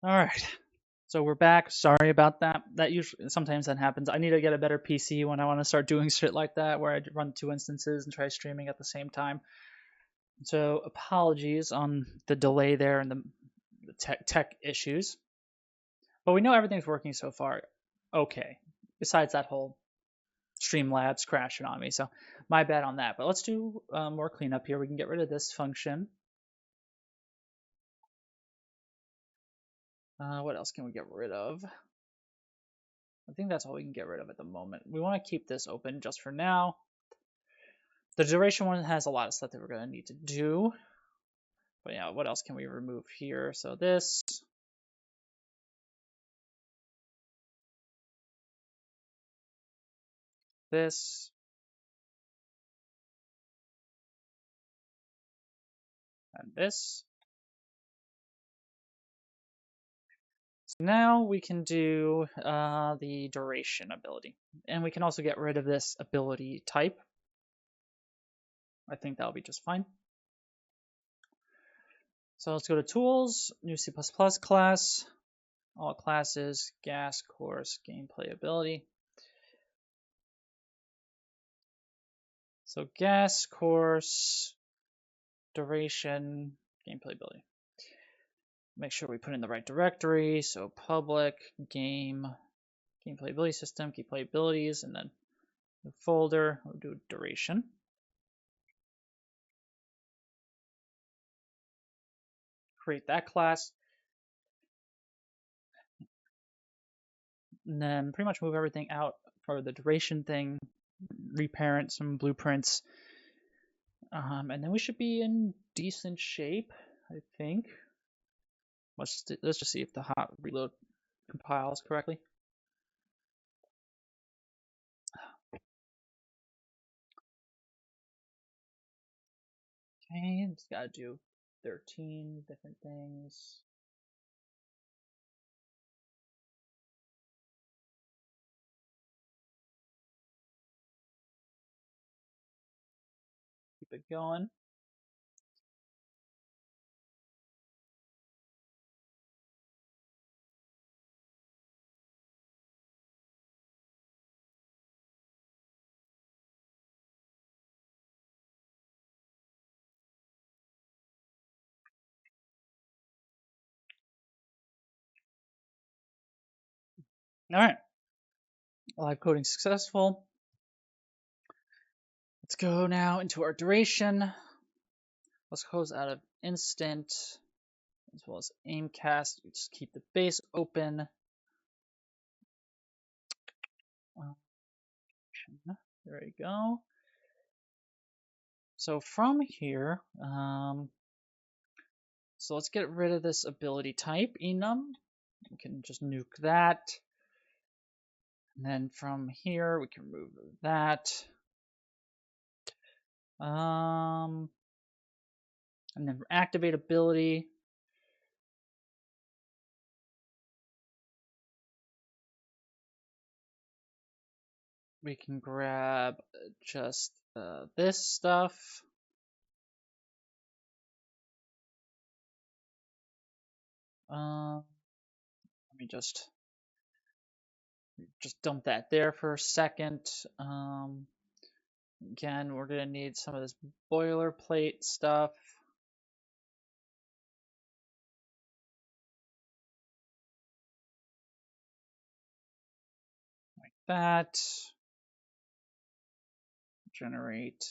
All right. So we're back. Sorry about that. That usually sometimes that happens. I need to get a better PC when I want to start doing shit like that, where I run two instances and try streaming at the same time. So apologies on the delay there and the tech issues, but we know everything's working so far. Okay. Besides that whole Streamlabs crashing on me, so my bad on that. But let's do more cleanup here. We can get rid of this function. What else can we get rid of? I think that's all we can get rid of at the moment. We want to keep this open just for now. The duration one has a lot of stuff that we're going to need to do. But yeah, what else can we remove here? So this, and this. So now we can do the duration ability. And we can also get rid of this ability type. I think that'll be just fine. So let's go to Tools, new C++ class, all classes, gas, course, gameplay ability. So gas, course, duration, gameplay ability. Make sure we put in the right directory. So public, game, gameplay ability system, gameplay abilities, and then the folder, we'll do duration. Create that class. And then pretty much move everything out for the duration thing, reparent some blueprints. And then we should be in decent shape, I think. Let's just see if the hot reload compiles correctly. Okay, just gotta do 13 different things. Keep it going. All right, live coding successful. Let's go now into our duration. Let's close out of instant as well as aimcast. Just keep the base open. There we go. So from here, so let's get rid of this ability type, enum. We can just nuke that. And then from here, we can remove that. And then for activate ability, we can grab just this stuff. Let me just dump that there for a second. Again, we're gonna need some of this boilerplate stuff. Like that. Generate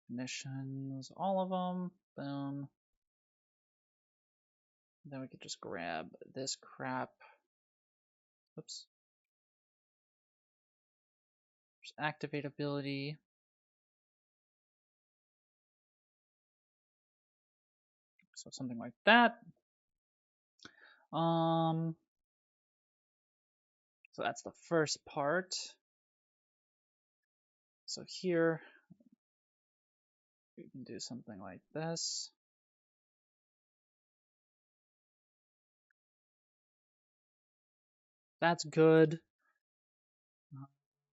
definitions, all of them. Boom. Then we could just grab this crap. Oops. Just activate ability. So something like that. So that's the first part. So here we can do something like this. That's good.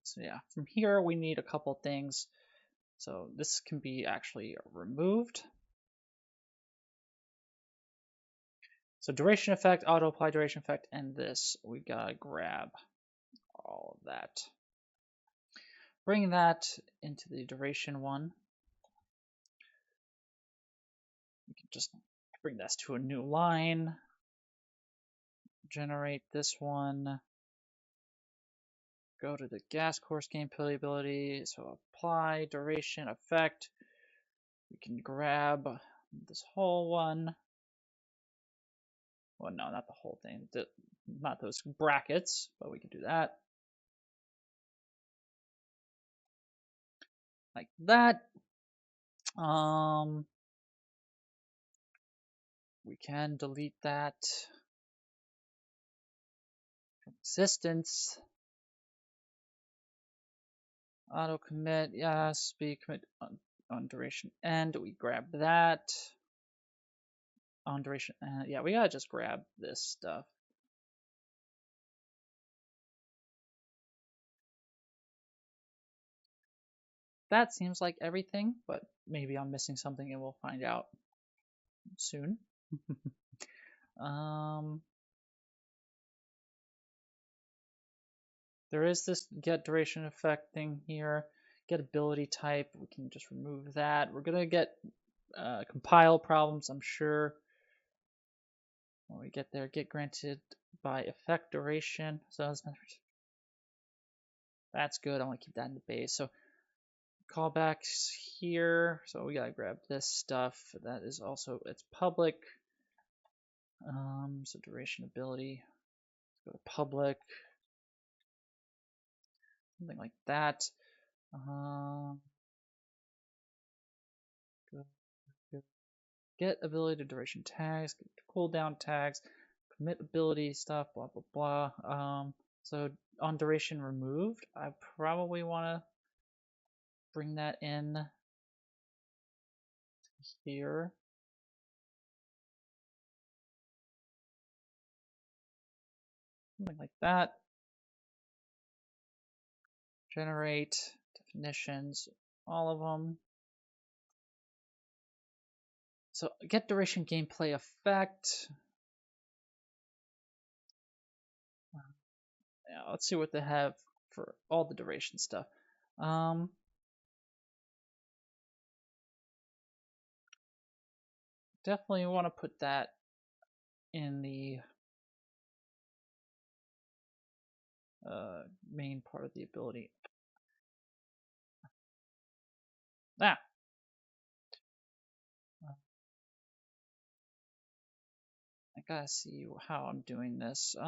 So yeah, from here we need a couple things. So this can be actually removed. So duration effect, auto apply duration effect, and this. We gotta grab all of that. Bring that into the duration one. We can just bring this to a new line. Generate this one. Go to the gas course gain ability. So apply duration effect. We can grab this whole one. Well, no, not the whole thing. Not those brackets, but we can do that. Like that. We can delete that from existence. Auto commit, yes, be commit on duration end. We grab that on duration. Yeah, we gotta just grab this stuff. That seems like everything, but maybe I'm missing something and we'll find out soon. There is this get duration effect thing here. Get ability type, we can just remove that. We're gonna get compile problems, I'm sure. When we get there, get granted by effect duration. So that's good. I want to keep that in the base. So callbacks here. So we gotta grab this stuff. That is also, it's public. So duration ability. Let's go to public. Something like that. Get ability to duration tags, get cooldown tags, commit ability stuff, blah blah blah. So on duration removed, I probably want to bring that in here. Something like that. Generate definitions, all of them. So get duration gameplay effect. Yeah, let's see what they have for all the duration stuff. Definitely want to put that in the main part of the ability. Ah. I gotta see how I'm doing this. So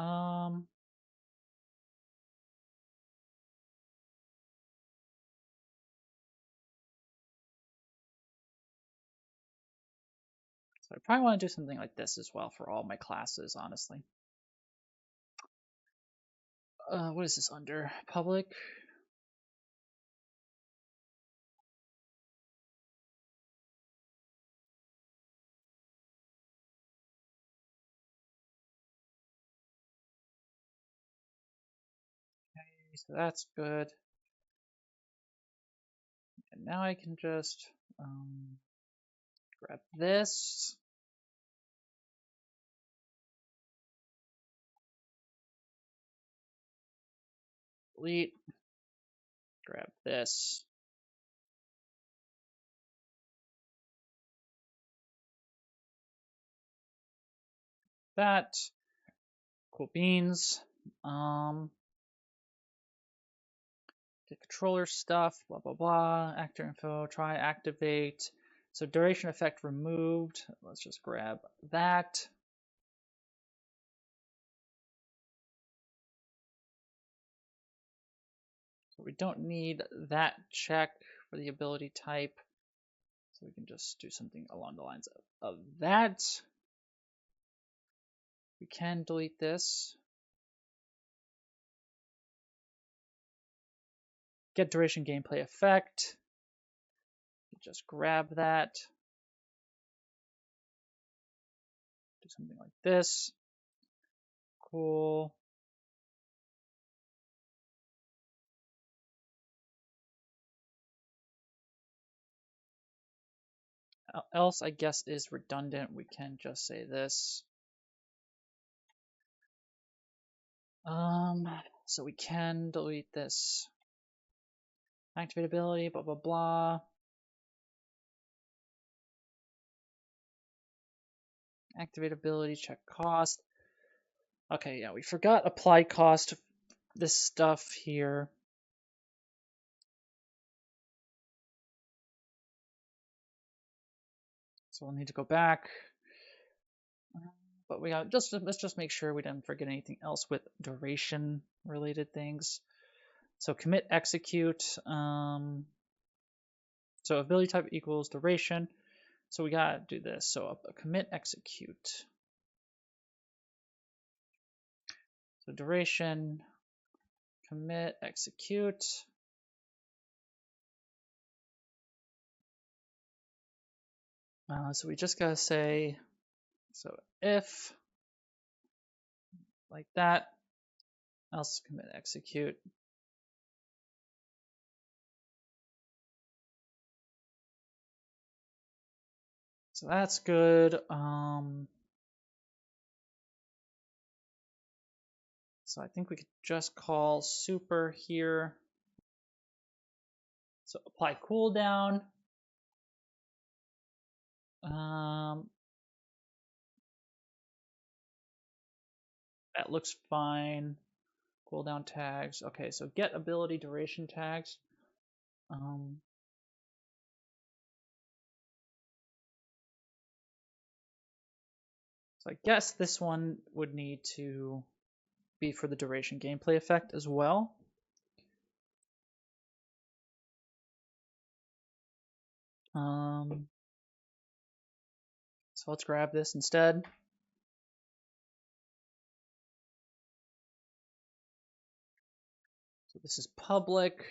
I probably want to do something like this as well for all my classes, honestly. What is this under? Public? Okay, so that's good. And now I can just grab this. Delete. Grab this. That. Cool beans. Get controller stuff, blah blah blah. Actor info, try activate. So duration effect removed. Let's just grab that. So we don't need that check for the ability type. So we can just do something along the lines of that. We can delete this. Get duration gameplay effect. Just grab that. Do something like this. Cool. Else, I guess, is redundant. We can just say this. Um, so we can delete this. Activate ability, blah, blah, blah. Activate ability, check cost. Okay, yeah, we forgot apply cost. This stuff here. So we'll need to go back. But we got let's just make sure we didn't forget anything else with duration related things. So commit execute. So ability type equals duration. So we gotta do this. So a commit execute. So duration, commit execute. So we just gotta say, so if like that, else commit execute. So that's good. So I think we could just call super here. So apply cooldown. That looks fine. Cooldown tags. Okay, so get ability duration tags. So I guess this one would need to be for the duration gameplay effect as well. So let's grab this instead. So this is public.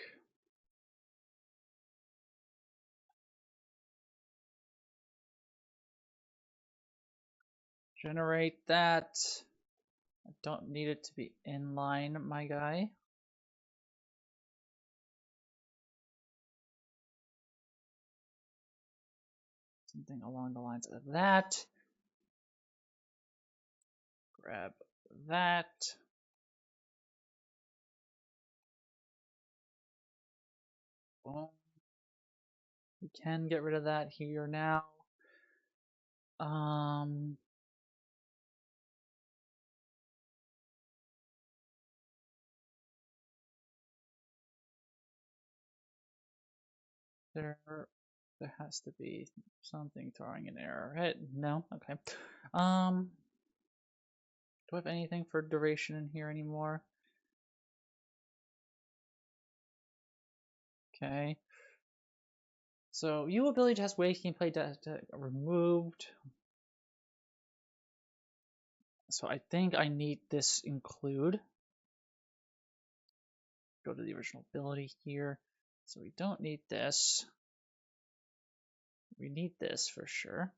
Generate that. I don't need it to be inline, my guy. Something along the lines of that. Grab that. Boom. We can get rid of that here now. There has to be something throwing an error. Right? No? Okay. Do I have anything for duration in here anymore? Okay. So U ability test wake gameplay data removed. So I think I need this include. Go to the original ability here. So we don't need this. We need this for sure.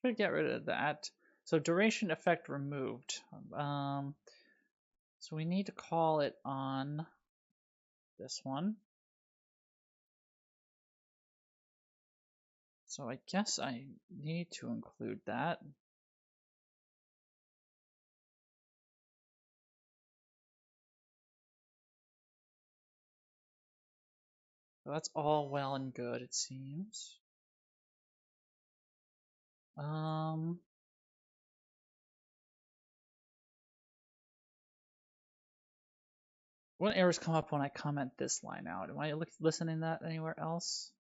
Should get rid of that. So duration effect removed. So we need to call it on this one. So I guess I need to include that. So that's all well and good, it seems. What errors come up when I comment this line out? Am I listening to that anywhere else?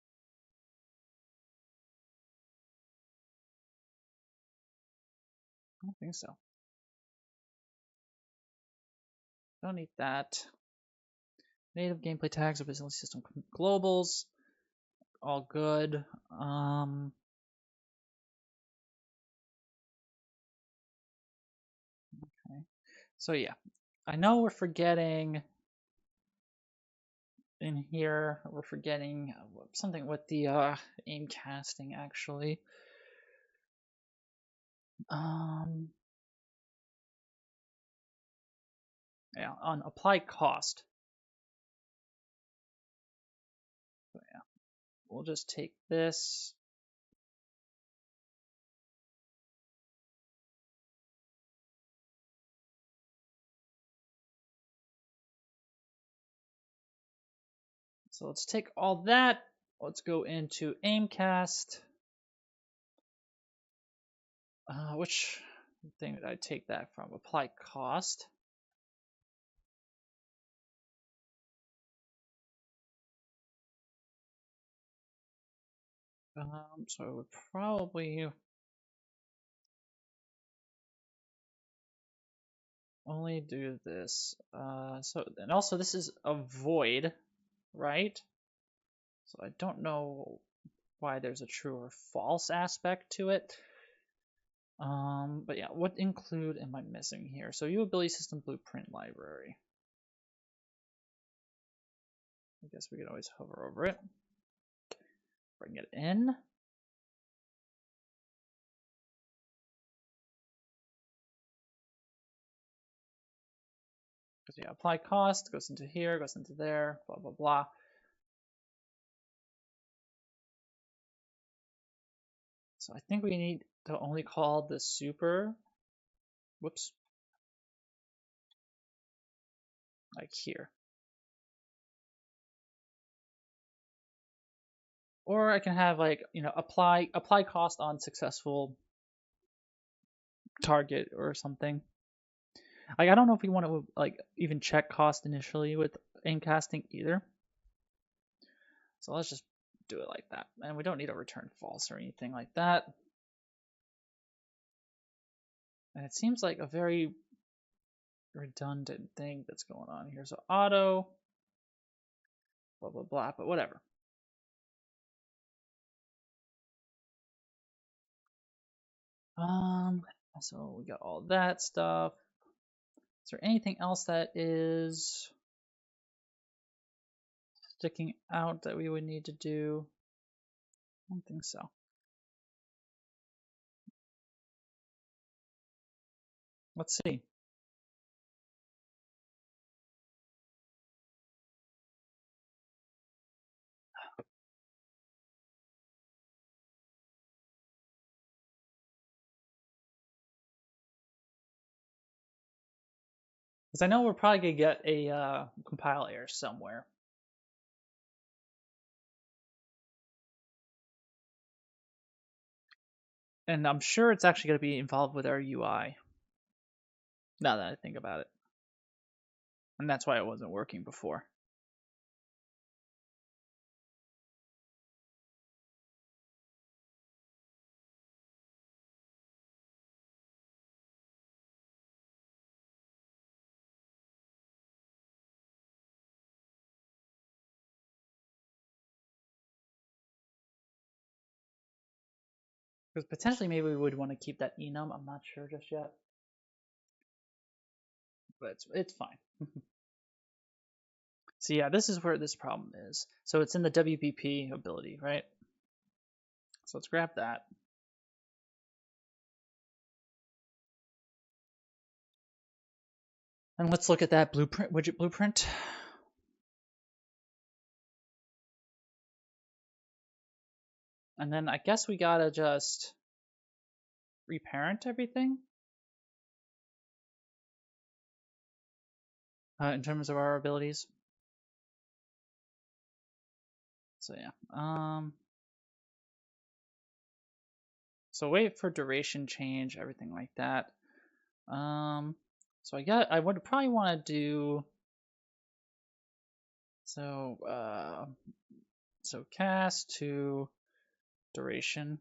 I don't think so. Don't need that. Native gameplay tags of business system globals. All good. Okay. So yeah, I know we're forgetting in here. We're forgetting something with the aim casting actually. Yeah, on apply cost. we'll just take this. So let's take all that. Let's go into aimcast. Which thing did I take that from? Apply cost. So I would probably only do this. And also this is a void, right? So I don't know why there's a true or false aspect to it. But yeah, what include am I missing here? So Usability System Blueprint Library. I guess we could always hover over it. Bring it in. Because yeah, apply cost, goes into here, goes into there, blah, blah, blah. So I think we need to only call the super, whoops, like here. Or I can have like, apply cost on successful target or something. Like, I don't know if we want to like even check cost initially with aim casting either. So let's just do it like that. And we don't need to return false or anything like that. And it seems like a very redundant thing that's going on here. So auto, blah, blah, blah, but whatever. So we got all that stuff. Is there anything else that is sticking out that we would need to do? I don't think so. Let's see. Because I know we're probably going to get a compile error somewhere. And I'm sure it's actually going to be involved with our UI. Now that I think about it. And that's why it wasn't working before. Because potentially maybe we would want to keep that enum. I'm not sure just yet. But it's fine. So yeah, this is where this problem is. So it's in the WPP ability, right? So let's grab that. And let's look at that blueprint, widget blueprint. And then I guess we gotta just reparent everything in terms of our abilities. So yeah, so wait for duration change, everything like that. So I would probably want to do so cast to duration.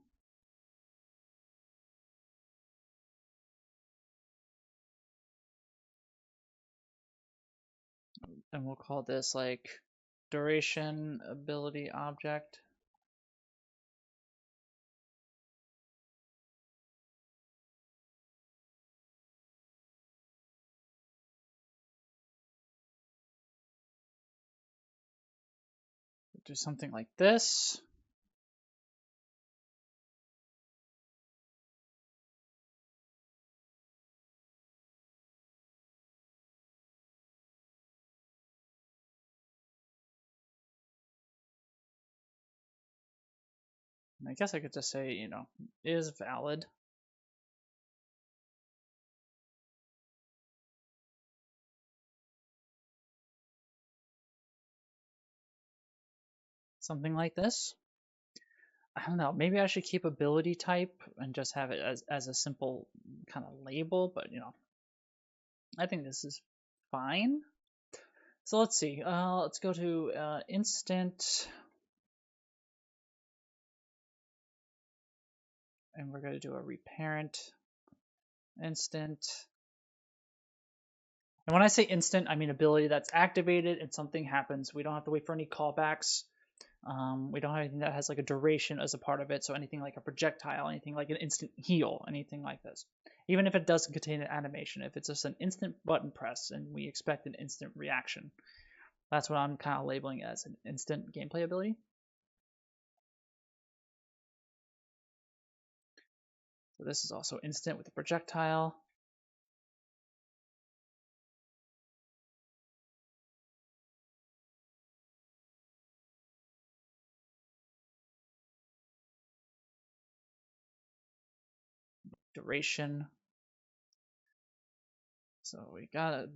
And we'll call this like duration ability object. Do something like this. I guess I could just say, is valid. Something like this. I don't know. Maybe I should keep ability type and just have it as a simple kind of label, but I think this is fine. So let's see. Let's go to instant, and we're going to do a reparent instant. And when I say instant, I mean ability that's activated and something happens. We don't have to wait for any callbacks. We don't have anything that has like a duration as a part of it. So anything like a projectile, anything like an instant heal, anything like this. Even if it doesn't contain an animation, if it's just an instant button press and we expect an instant reaction, that's what I'm kind of labeling as an instant gameplay ability. So this is also instant with a projectile. Duration. So we gotta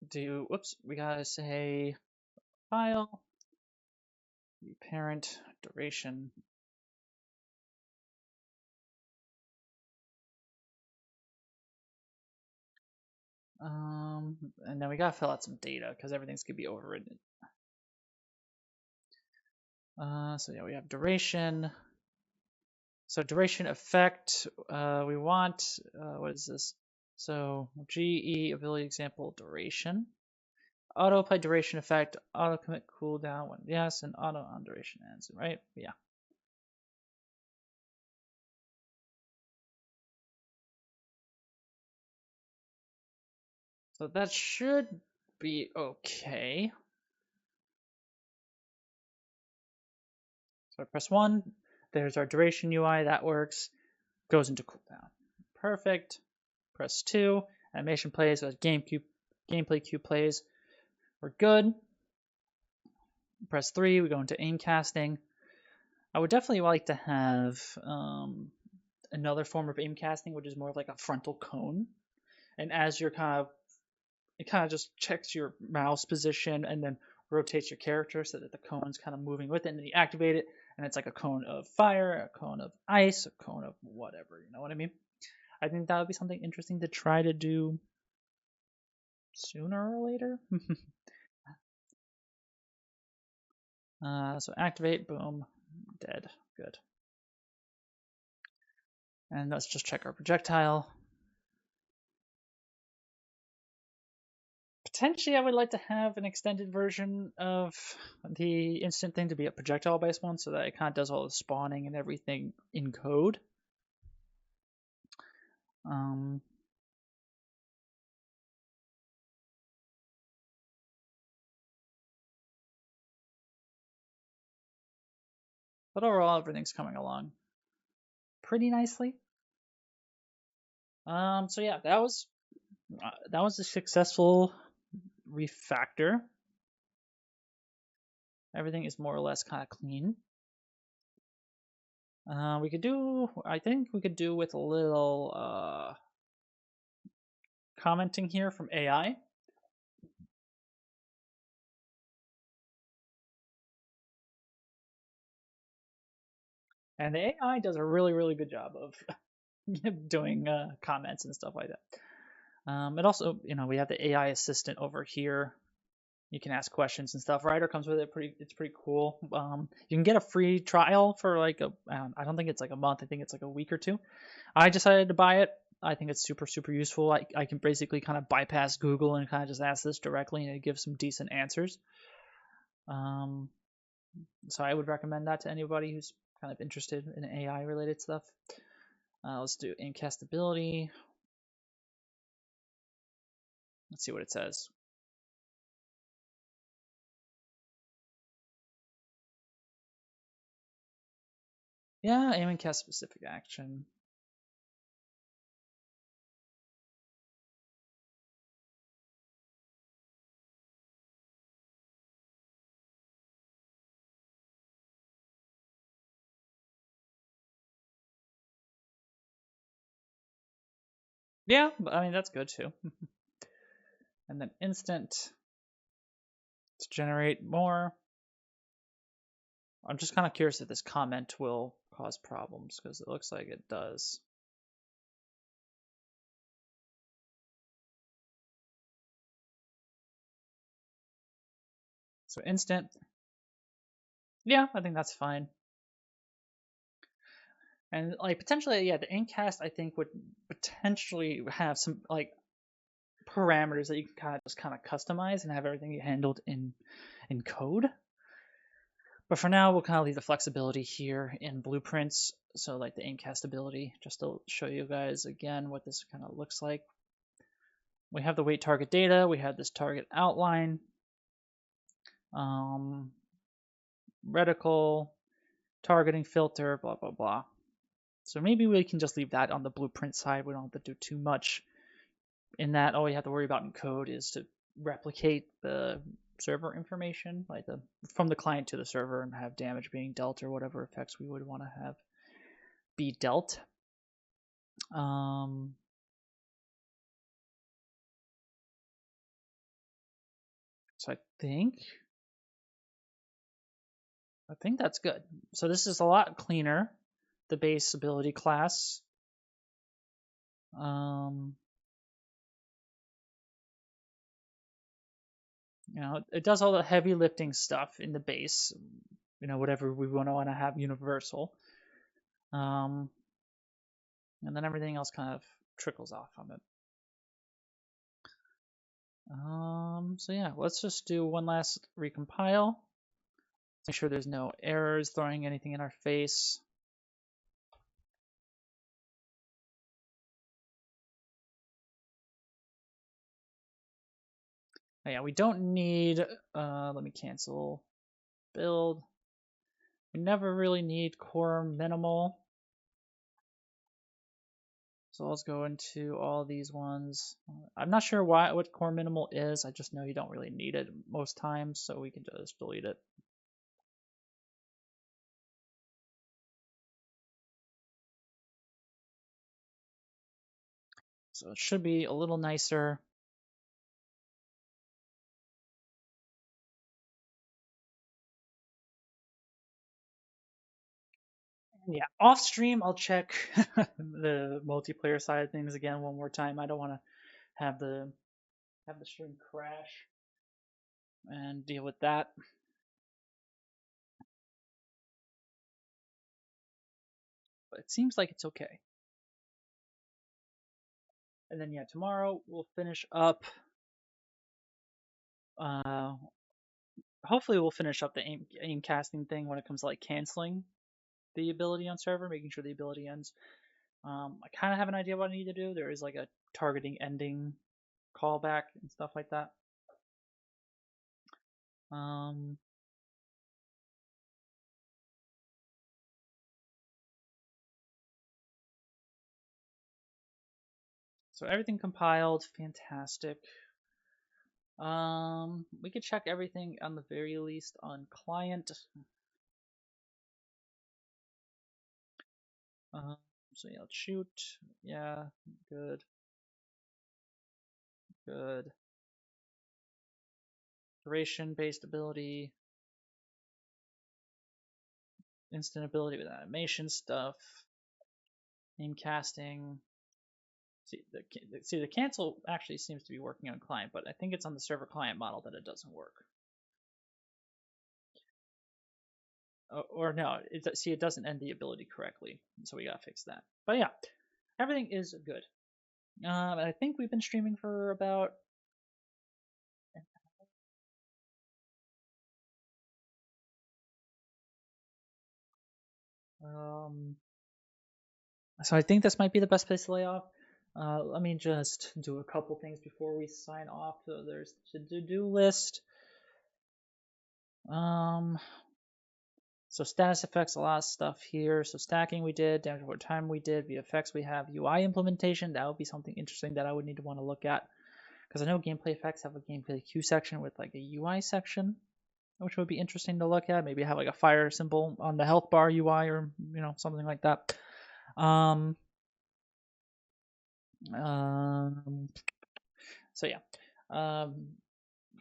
do, whoops, we gotta say file, parent, duration. And then we gotta fill out some data because everything's gonna be overridden. So yeah, we have duration. So duration effect, we want, what is this? So GE ability example duration. Autoplay duration effect, auto commit cooldown when yes, and auto on duration ends, right? Yeah. So that should be okay. So I press 1, there's our duration UI, that works, goes into cooldown. Perfect. Press 2, animation plays, so gameplay queue plays. We're good. Press 3, we go into aim casting. I would definitely like to have another form of aim casting, which is more of like a frontal cone. And as you're it kind of just checks your mouse position and then rotates your character so that the cone's kind of moving with it, and then you activate it, and it's like a cone of fire, a cone of ice, a cone of whatever, you know what I mean? I think that would be something interesting to try to do sooner or later. So activate, boom, dead, good. And let's just check our projectile. Potentially, I would like to have an extended version of the instant thing to be a projectile-based one, so that it kind of does all the spawning and everything in code. But overall, everything's coming along pretty nicely. So yeah, that was a successful refactor. Everything is more or less kind of clean. I think we could do with a little commenting here from AI. And the AI does a really, really good job of doing comments and stuff like that. It also, we have the AI assistant over here. You can ask questions and stuff. Writer comes with it. It's pretty cool. You can get a free trial for like I don't think it's like a month. I think it's like a week or two. I decided to buy it. I think it's super, super useful. I can basically kind of bypass Google and kind of just ask this directly, and it gives some decent answers. So I would recommend that to anybody who's kind of interested in AI related stuff. Let's do incastability. Let's see what it says. Yeah, aim and cast specific action. Yeah, I mean, that's good too. And then instant to generate more. I'm just kind of curious if this comment will cause problems because it looks like it does. So instant, yeah, I think that's fine. And like potentially, yeah, the Incast I think would potentially have some like parameters that you can kind of customize and have everything handled in code. But for now, we'll kind of leave the flexibility here in blueprints. So like the Incast ability, just to show you guys again what this kind of looks like. We have the weight target data. We have this target outline, um, reticle, targeting filter, blah, blah, blah. So maybe we can just leave that on the blueprint side. We don't have to do too much in that. All we have to worry about in code is to replicate the server information, like from the client to the server, and have damage being dealt or whatever effects we would want to have be dealt. Um, so I think that's good. So this is a lot cleaner, the base ability class. Um, it does all the heavy lifting stuff in the base. Whatever we want to have universal. Um, and then everything else kind of trickles off from it. So yeah, let's just do one last recompile. Make sure there's no errors throwing anything in our face. Oh, yeah, we don't need, let me cancel build. We never really need core minimal. So let's go into all these ones. I'm not sure what core minimal is. I just know you don't really need it most times, so we can just delete it. So it should be a little nicer. Yeah, off stream I'll check the multiplayer side of things again one more time. I don't want to have the stream crash and deal with that. But it seems like it's okay. And then yeah, tomorrow we'll finish up. Uh, Hopefully we'll finish up the aim casting thing when it comes to like canceling the ability on server, making sure the ability ends. I kind of have an idea what I need to do. There is like a targeting ending callback and stuff like that. Um, so everything compiled, fantastic. We could check everything on the very least on client. Um, so yeah, let's shoot. Yeah, good, good. Duration-based ability, instant ability with animation stuff, aim casting. The cancel actually seems to be working on client, but I think it's on the server client model that it doesn't work. Or no, it doesn't end the ability correctly, so we gotta fix that. But yeah, everything is good. I think we've been streaming for about so I think this might be the best place to lay off. Let me just do a couple things before we sign off. So there's the to-do list. So status effects, a lot of stuff here. So stacking we did, damage over time we did, VFX we have, UI implementation. That would be something interesting that I would need to want to look at. Because I know gameplay effects have a gameplay queue section with like a UI section, which would be interesting to look at. Maybe have like a fire symbol on the health bar UI or something like that. So yeah,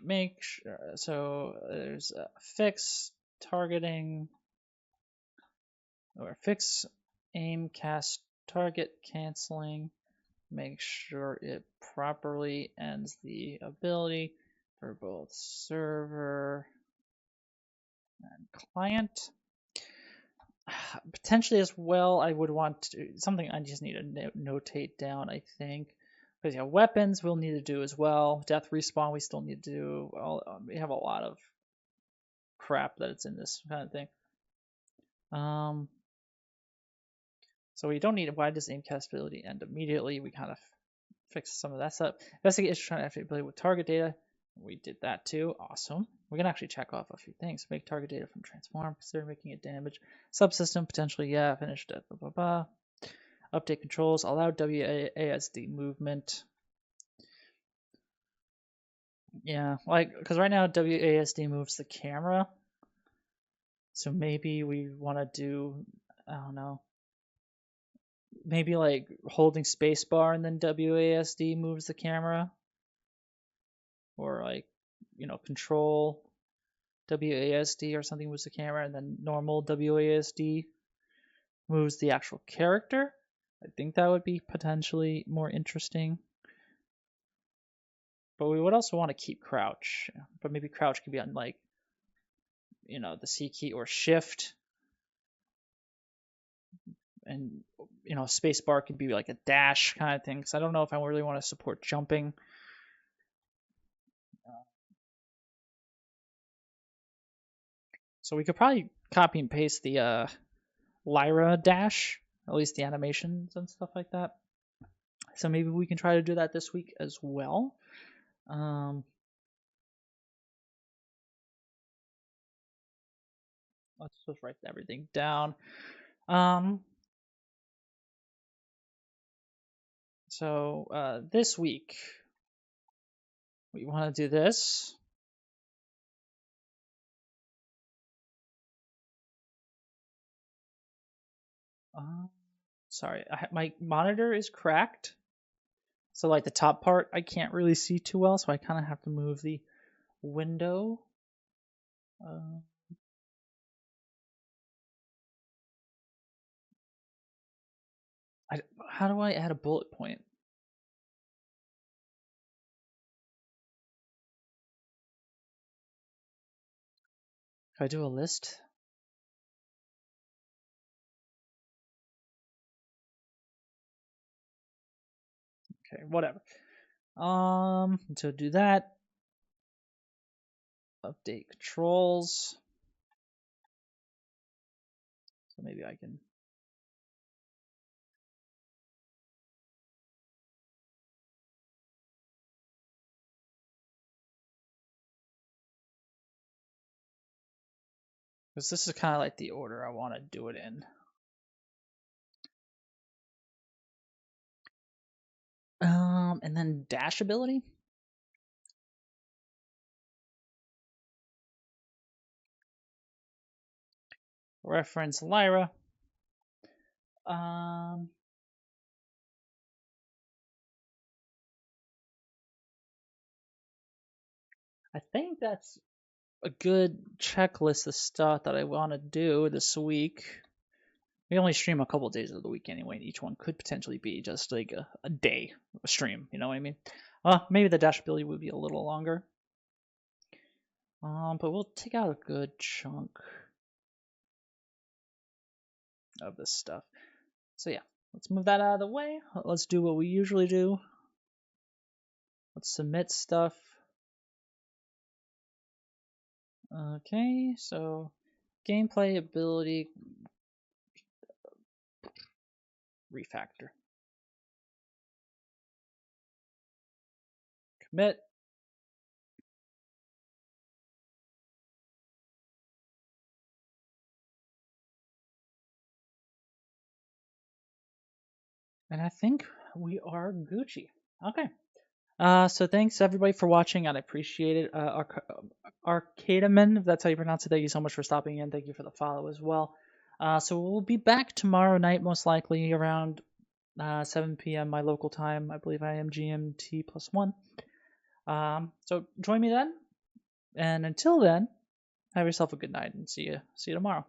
make sure. So there's a fix targeting or fix aim cast target canceling. Make sure it properly ends the ability for both server and client. Potentially as well, I would want to, something I just need to notate down, I think. Because yeah, weapons we'll need to do as well. Death respawn we still need to do. We have a lot of crap that it's in this kind of thing. So we don't need why does aim cast ability end immediately? We kind of fixed some of that stuff. Investigate issue trying to activate ability with target data. We did that too. Awesome. We can actually check off a few things. Make target data from transform. Consider making it damage. Subsystem potentially, yeah. Finished it. Blah blah blah. Update controls. Allow WASD movement. Yeah, like because right now WASD moves the camera. So maybe we want to do, I don't know, maybe like holding spacebar and then WASD moves the camera, or like control WASD or something moves the camera, and then normal WASD moves the actual character. I think that would be potentially more interesting. But we would also want to keep crouch, but maybe crouch could be on like the C key or shift, and space bar could be like a dash kind of thing. Because I don't know if I really want to support jumping. So we could probably copy and paste the Lyra dash, at least the animations and stuff like that. So maybe we can try to do that this week as well. Let's just write everything down. So this week we want to do this. Sorry, my monitor is cracked. So like the top part I can't really see too well, so I kind of have to move the window. How do I add a bullet point? If I do a list? Okay, whatever. To do that, update controls. So maybe I can. Because this is kind of like the order I want to do it in. And then dash ability. Reference Lyra. I think that's a good checklist of stuff that I want to do this week. We only stream a couple of days of the week anyway, and each one could potentially be just like a day of a stream. You know what I mean? Maybe the dash ability would be a little longer. But we'll take out a good chunk of this stuff. So yeah, let's move that out of the way. Let's do what we usually do. Let's submit stuff. Okay, so gameplay ability refactor. Commit. And I think we are Gucci. Okay. So thanks everybody for watching, and I appreciate it. Arcadaman, if that's how you pronounce it, thank you so much for stopping in. Thank you for the follow as well. So we'll be back tomorrow night, most likely around 7 p.m. my local time. I believe I am GMT +1. So join me then. And until then, have yourself a good night and see you tomorrow.